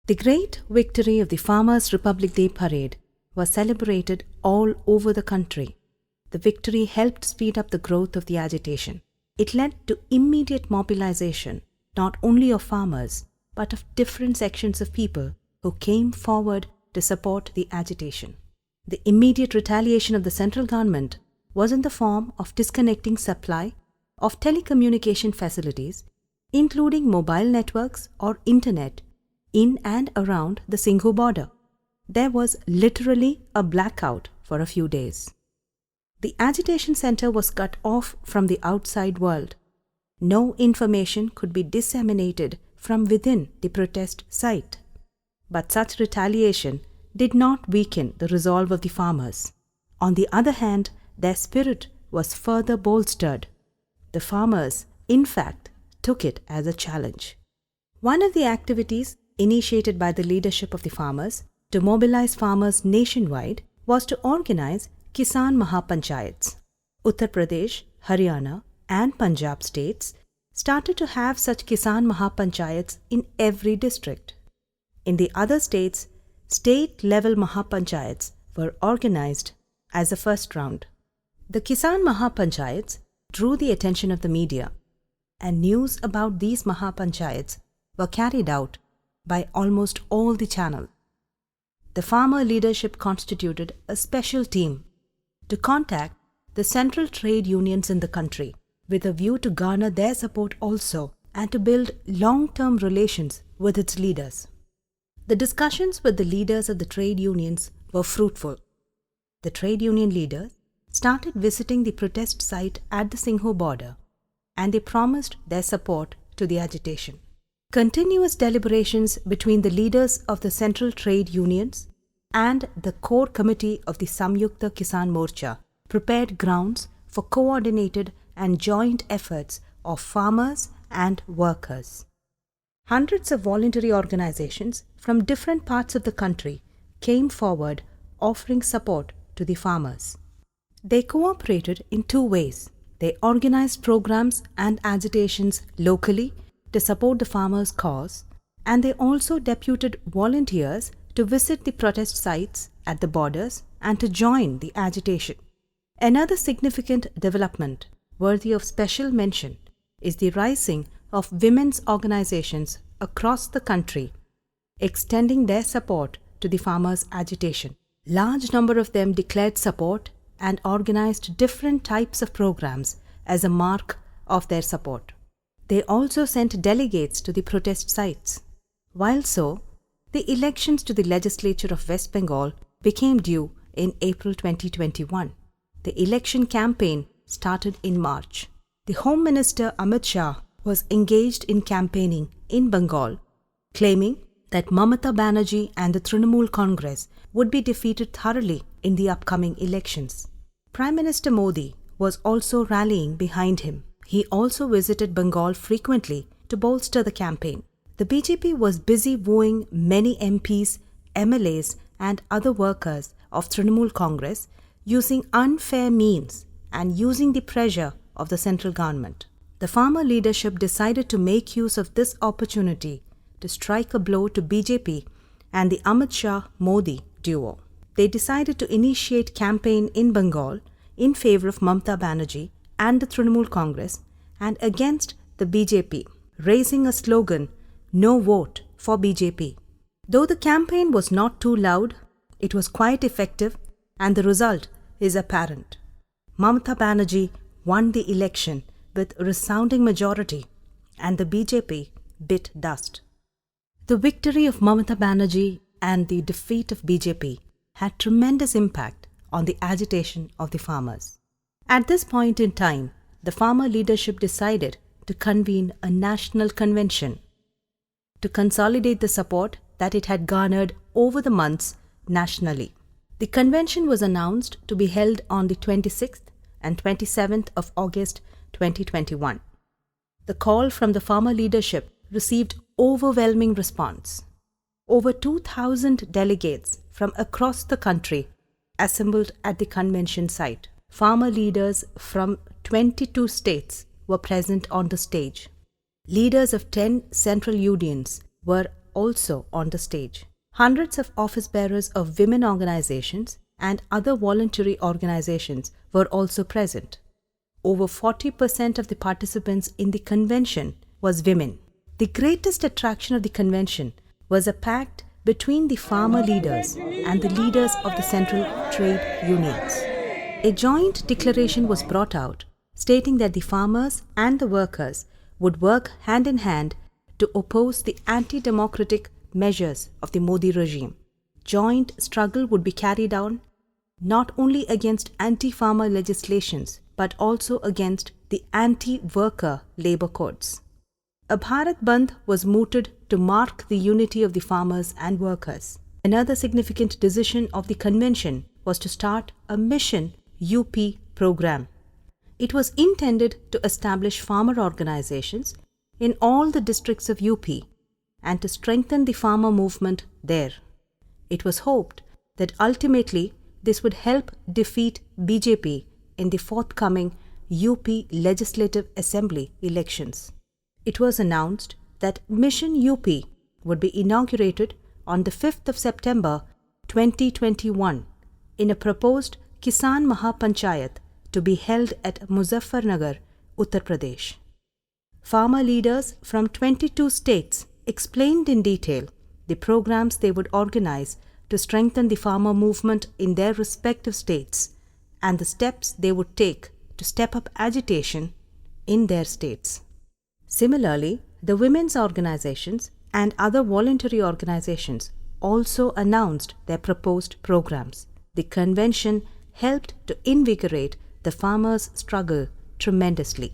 The great victory of the Farmers' Republic Day Parade was celebrated all over the country. The victory helped speed up the growth of the agitation. It led to immediate mobilization, not only of farmers, but of different sections of people who came forward to support the agitation. The immediate retaliation of the central government was in the form of disconnecting supply of telecommunication facilities, including mobile networks or internet, in and around the Singhu border. There was literally a blackout for a few days. The agitation center was cut off from the outside world. No information could be disseminated from within the protest site. But such retaliation did not weaken the resolve of the farmers. On the other hand, their spirit was further bolstered. The farmers, in fact, took it as a challenge. One of the activities initiated by the leadership of the farmers to mobilize farmers nationwide was to organize Kisan Mahapanchayats. Uttar Pradesh, Haryana, and Punjab states started to have such Kisan Mahapanchayats in every district. In the other states, state-level Mahapanchayats were organized as a first round. The Kisan Mahapanchayats drew the attention of the media, and news about these Mahapanchayats were carried out by almost all the channels. The farmer leadership constituted a special team to contact the central trade unions in the country with a view to garner their support also and to build long-term relations with its leaders. The discussions with the leaders of the trade unions were fruitful. The trade union leaders started visiting the protest site at the Singhu border, and they promised their support to the agitation. Continuous deliberations between the leaders of the central trade unions and the core committee of the Samyukta Kisan Morcha prepared grounds for coordinated and joint efforts of farmers and workers. Hundreds of voluntary organizations from different parts of the country came forward offering support to the farmers. They cooperated in two ways. They organized programs and agitations locally to support the farmers' cause, and they also deputed volunteers to visit the protest sites at the borders and to join the agitation. Another significant development worthy of special mention is the rising of women's organizations across the country, extending their support to the farmers' agitation. Large number of them declared support and organized different types of programs as a mark of their support. They also sent delegates to the protest sites. While so, the elections to the legislature of West Bengal became due in April 2021. The election campaign started in March. The Home Minister Amit Shah was engaged in campaigning in Bengal, claiming that Mamata Banerjee and the Trinamool Congress would be defeated thoroughly in the upcoming elections. Prime Minister Modi was also rallying behind him. He also visited Bengal frequently to bolster the campaign. The BJP was busy wooing many MPs, MLAs, and other workers of Trinamool Congress using unfair means and using the pressure of the central government. The farmer leadership decided to make use of this opportunity to strike a blow to BJP and the Amit Shah-Modi duo. They decided to initiate campaign in Bengal in favor of Mamata Banerjee and the Trinamool Congress and against the BJP, raising a slogan, "No vote for BJP." Though the campaign was not too loud, it was quite effective and the result is apparent. Mamata Banerjee won the election with a resounding majority and the BJP bit dust. The victory of Mamata Banerjee and the defeat of BJP had tremendous impact on the agitation of the farmers. At this point in time, the farmer leadership decided to convene a national convention to consolidate the support that it had garnered over the months nationally. The convention was announced to be held on the 26th and 27th of August 2021. The call from the farmer leadership received overwhelming response. Over 2,000 delegates from across the country assembled at the convention site. Farmer leaders from 22 states were present on the stage. Leaders of 10 central unions were also on the stage. Hundreds of office bearers of women organizations and other voluntary organizations were also present. Over 40% of the participants in the convention was women. The greatest attraction of the convention was a pact between the farmer leaders and the leaders of the central trade unions. A joint declaration was brought out stating that the farmers and the workers would work hand in hand to oppose the anti-democratic measures of the Modi regime. Joint struggle would be carried on not only against anti-farmer legislations but also against the anti-worker labor codes. A Bharat Bandh was mooted to mark the unity of the farmers and workers. Another significant decision of the convention was to start a Mission UP program. It was intended to establish farmer organizations in all the districts of UP and to strengthen the farmer movement there. It was hoped that ultimately this would help defeat BJP in the forthcoming UP Legislative Assembly elections. It was announced that Mission UP would be inaugurated on the 5th of September 2021 in a proposed Kisan Mahapanchayat to be held at Muzaffarnagar, Uttar Pradesh. Farmer leaders from 22 states explained in detail the programs they would organize to strengthen the farmer movement in their respective states and the steps they would take to step up agitation in their states. Similarly, the women's organizations and other voluntary organizations also announced their proposed programs. The convention helped to invigorate the farmers' struggle tremendously.